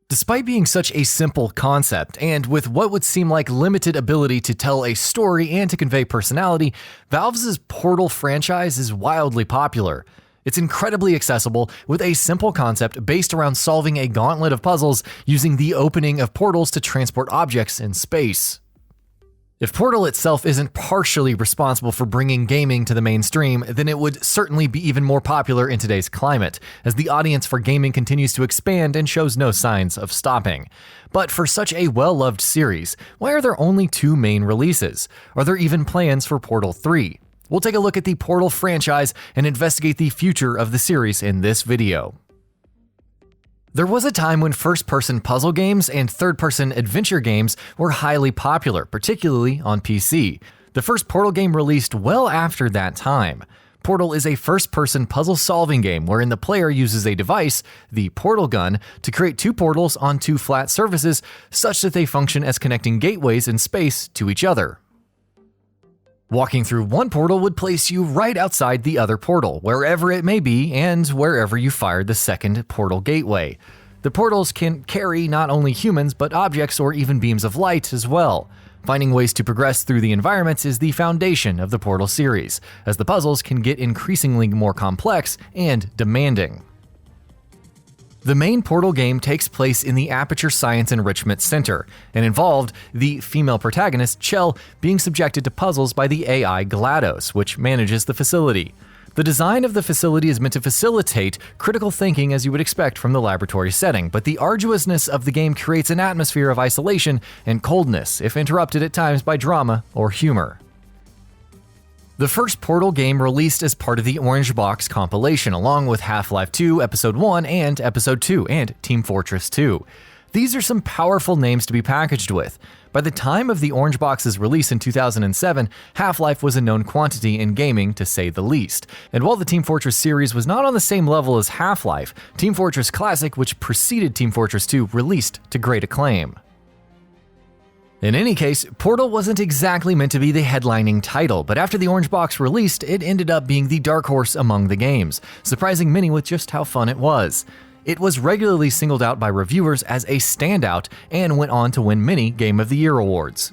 Despite being such a simple concept, and with what would seem like limited ability to tell a story and to convey personality, Valve's Portal franchise is wildly popular. It's incredibly accessible, with a simple concept based around solving a gauntlet of puzzles using the opening of portals to transport objects in space. If Portal itself isn't partially responsible for bringing gaming to the mainstream, then it would certainly be even more popular in today's climate, as the audience for gaming continues to expand and shows no signs of stopping. But for such a well-loved series, why are there only 2 main releases? Are there even plans for Portal 3? We'll take a look at the Portal franchise and investigate the future of the series in this video. There was a time when first-person puzzle games and third-person adventure games were highly popular, particularly on PC. The first Portal game released well after that time. Portal is a first-person puzzle-solving game wherein the player uses a device, the portal gun, to create 2 portals on 2 flat surfaces such that they function as connecting gateways in space to each other. Walking through one portal would place you right outside the other portal, wherever it may be and wherever you fired the second portal gateway. The portals can carry not only humans but objects or even beams of light as well. Finding ways to progress through the environments is the foundation of the Portal series, as the puzzles can get increasingly more complex and demanding. The main Portal game takes place in the Aperture Science Enrichment Center, and involved the female protagonist, Chell, being subjected to puzzles by the AI GLaDOS, which manages the facility. The design of the facility is meant to facilitate critical thinking as you would expect from the laboratory setting, but the arduousness of the game creates an atmosphere of isolation and coldness, if interrupted at times by drama or humor. The first Portal game released as part of the Orange Box compilation, along with Half-Life 2 Episode 1 and Episode 2, and Team Fortress 2. These are some powerful names to be packaged with. By the time of the Orange Box's release in 2007, Half-Life was a known quantity in gaming, to say the least. And while the Team Fortress series was not on the same level as Half-Life, Team Fortress Classic, which preceded Team Fortress 2, released to great acclaim. In any case, Portal wasn't exactly meant to be the headlining title, but after the Orange Box released, it ended up being the dark horse among the games, surprising many with just how fun it was. It was regularly singled out by reviewers as a standout and went on to win many Game of the Year awards.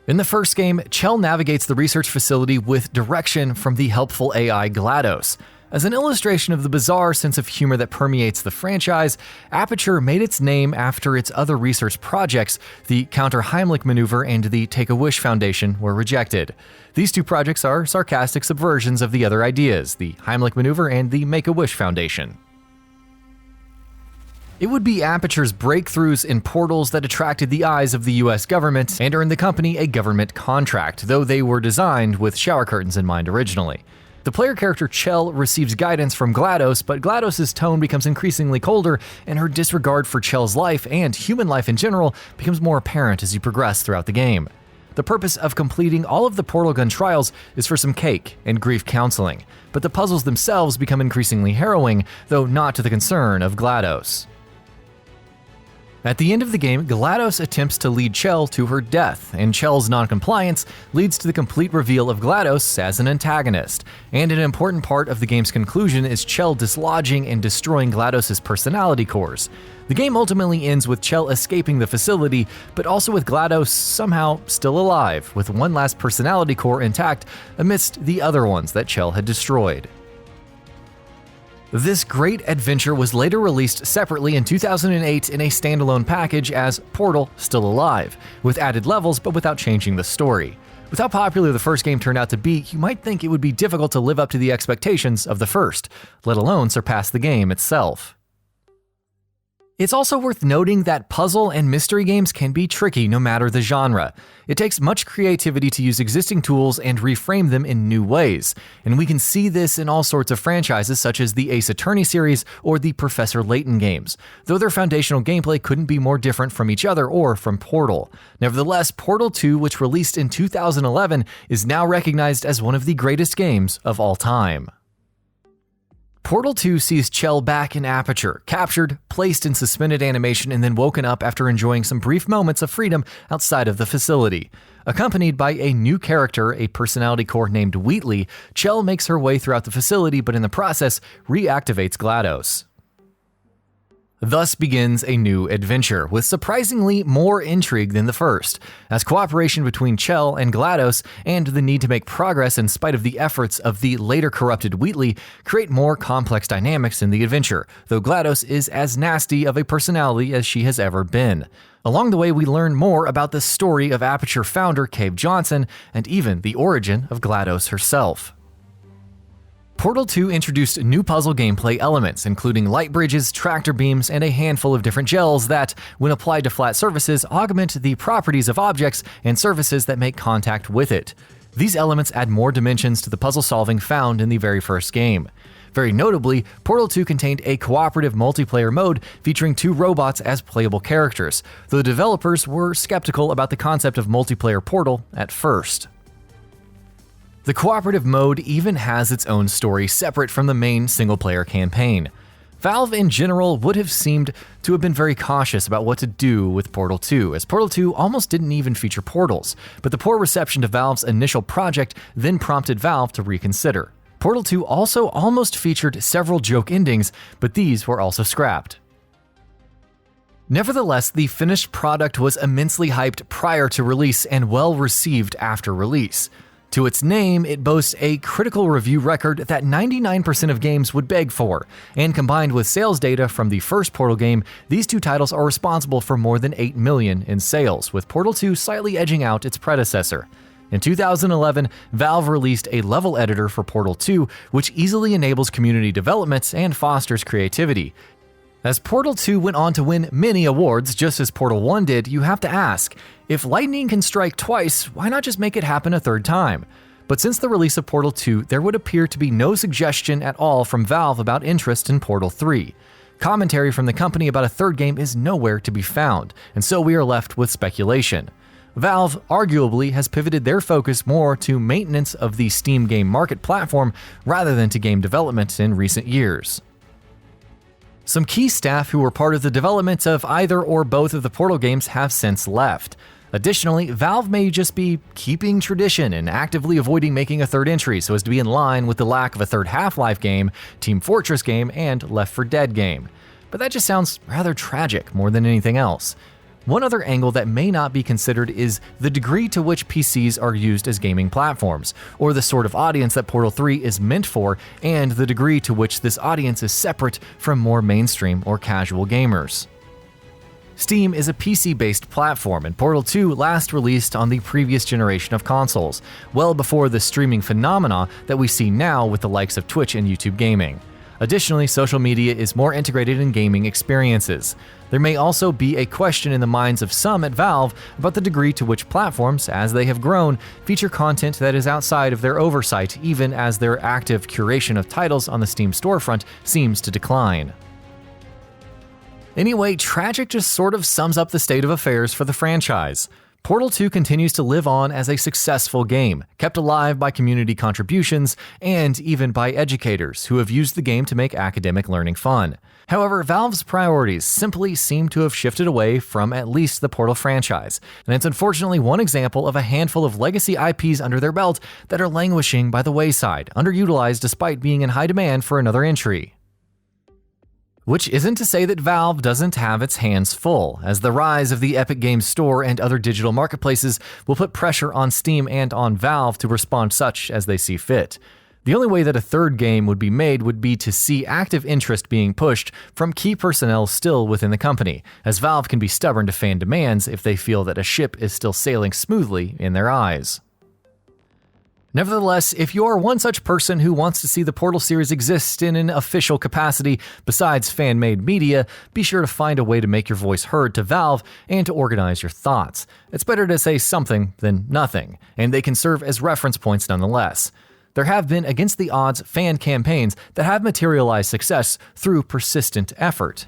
In the first game, Chell navigates the research facility with direction from the helpful AI GLaDOS. As an illustration of the bizarre sense of humor that permeates the franchise, Aperture made its name after its other research projects. The Counter-Heimlich maneuver and the Take-A-Wish Foundation were rejected. These 2 projects are sarcastic subversions of the other ideas, the Heimlich maneuver and the Make-A-Wish Foundation. It would be Aperture's breakthroughs in portals that attracted the eyes of the US government and earned the company a government contract, though they were designed with shower curtains in mind originally. The player character Chell receives guidance from GLaDOS, but GLaDOS's tone becomes increasingly colder, and her disregard for Chell's life and human life in general becomes more apparent as you progress throughout the game. The purpose of completing all of the Portal Gun trials is for some cake and grief counseling, but the puzzles themselves become increasingly harrowing, though not to the concern of GLaDOS. At the end of the game, GLaDOS attempts to lead Chell to her death, and Chell's noncompliance leads to the complete reveal of GLaDOS as an antagonist. And an important part of the game's conclusion is Chell dislodging and destroying GLaDOS's personality cores. The game ultimately ends with Chell escaping the facility, but also with GLaDOS somehow still alive, with one last personality core intact amidst the other ones that Chell had destroyed. This great adventure was later released separately in 2008 in a standalone package as Portal Still Alive, with added levels but without changing the story. With how popular the first game turned out to be, you might think it would be difficult to live up to the expectations of the first, let alone surpass the game itself. It's also worth noting that puzzle and mystery games can be tricky no matter the genre. It takes much creativity to use existing tools and reframe them in new ways, and we can see this in all sorts of franchises such as the Ace Attorney series or the Professor Layton games, though their foundational gameplay couldn't be more different from each other or from Portal. Nevertheless, Portal 2, which released in 2011, is now recognized as one of the greatest games of all time. Portal 2 sees Chell back in Aperture, captured, placed in suspended animation, and then woken up after enjoying some brief moments of freedom outside of the facility. Accompanied by a new character, a personality core named Wheatley, Chell makes her way throughout the facility, but in the process, reactivates GLaDOS. Thus begins a new adventure, with surprisingly more intrigue than the first, as cooperation between Chell and GLaDOS and the need to make progress in spite of the efforts of the later corrupted Wheatley create more complex dynamics in the adventure, though GLaDOS is as nasty of a personality as she has ever been. Along the way, we learn more about the story of Aperture founder Cave Johnson and even the origin of GLaDOS herself. Portal 2 introduced new puzzle gameplay elements, including light bridges, tractor beams, and a handful of different gels that, when applied to flat surfaces, augment the properties of objects and surfaces that make contact with it. These elements add more dimensions to the puzzle solving found in the very first game. Very notably, Portal 2 contained a cooperative multiplayer mode featuring 2 robots as playable characters, though the developers were skeptical about the concept of multiplayer Portal at first. The cooperative mode even has its own story separate from the main single-player campaign. Valve in general would have seemed to have been very cautious about what to do with Portal 2, as Portal 2 almost didn't even feature portals, but the poor reception to Valve's initial project then prompted Valve to reconsider. Portal 2 also almost featured several joke endings, but these were also scrapped. Nevertheless, the finished product was immensely hyped prior to release and well received after release. To its name, it boasts a critical review record that 99% of games would beg for, and combined with sales data from the first Portal game, these 2 titles are responsible for more than 8 million in sales, with Portal 2 slightly edging out its predecessor. In 2011, Valve released a level editor for Portal 2, which easily enables community development and fosters creativity. As Portal 2 went on to win many awards, just as Portal 1 did, you have to ask, if lightning can strike twice, why not just make it happen a third time? But since the release of Portal 2, there would appear to be no suggestion at all from Valve about interest in Portal 3. Commentary from the company about a third game is nowhere to be found, and so we are left with speculation. Valve arguably has pivoted their focus more to maintenance of the Steam game market platform rather than to game development in recent years. Some key staff who were part of the development of either or both of the Portal games have since left. Additionally, Valve may just be keeping tradition and actively avoiding making a third entry so as to be in line with the lack of a third Half-Life game, Team Fortress game, and Left 4 Dead game. But that just sounds rather tragic more than anything else. One other angle that may not be considered is the degree to which PCs are used as gaming platforms, or the sort of audience that Portal 3 is meant for, and the degree to which this audience is separate from more mainstream or casual gamers. Steam is a PC-based platform, and Portal 2 last released on the previous generation of consoles, well before the streaming phenomena that we see now with the likes of Twitch and YouTube gaming. Additionally, social media is more integrated in gaming experiences. There may also be a question in the minds of some at Valve about the degree to which platforms, as they have grown, feature content that is outside of their oversight, even as their active curation of titles on the Steam storefront seems to decline. Anyway, tragic just sort of sums up the state of affairs for the franchise. Portal 2 continues to live on as a successful game, kept alive by community contributions and even by educators who have used the game to make academic learning fun. However, Valve's priorities simply seem to have shifted away from at least the Portal franchise, and it's unfortunately one example of a handful of legacy IPs under their belt that are languishing by the wayside, underutilized despite being in high demand for another entry. Which isn't to say that Valve doesn't have its hands full, as the rise of the Epic Games Store and other digital marketplaces will put pressure on Steam and on Valve to respond such as they see fit. The only way that a third game would be made would be to see active interest being pushed from key personnel still within the company, as Valve can be stubborn to fan demands if they feel that a ship is still sailing smoothly in their eyes. Nevertheless, if you are one such person who wants to see the Portal series exist in an official capacity besides fan-made media, be sure to find a way to make your voice heard to Valve and to organize your thoughts. It's better to say something than nothing, and they can serve as reference points nonetheless. There have been against-the-odds fan campaigns that have materialized success through persistent effort.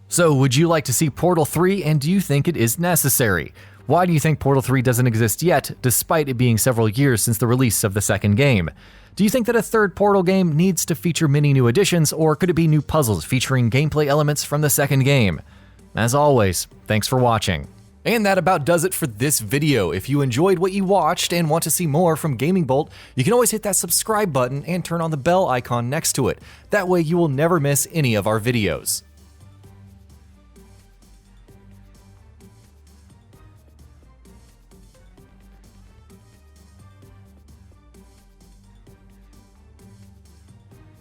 So, would you like to see Portal 3, and do you think it is necessary? Why do you think Portal 3 doesn't exist yet, despite it being several years since the release of the second game? Do you think that a third Portal game needs to feature many new additions, or could it be new puzzles featuring gameplay elements from the second game? As always, thanks for watching. And that about does it for this video. If you enjoyed what you watched and want to see more from Gaming Bolt, you can always hit that subscribe button and turn on the bell icon next to it. That way you will never miss any of our videos.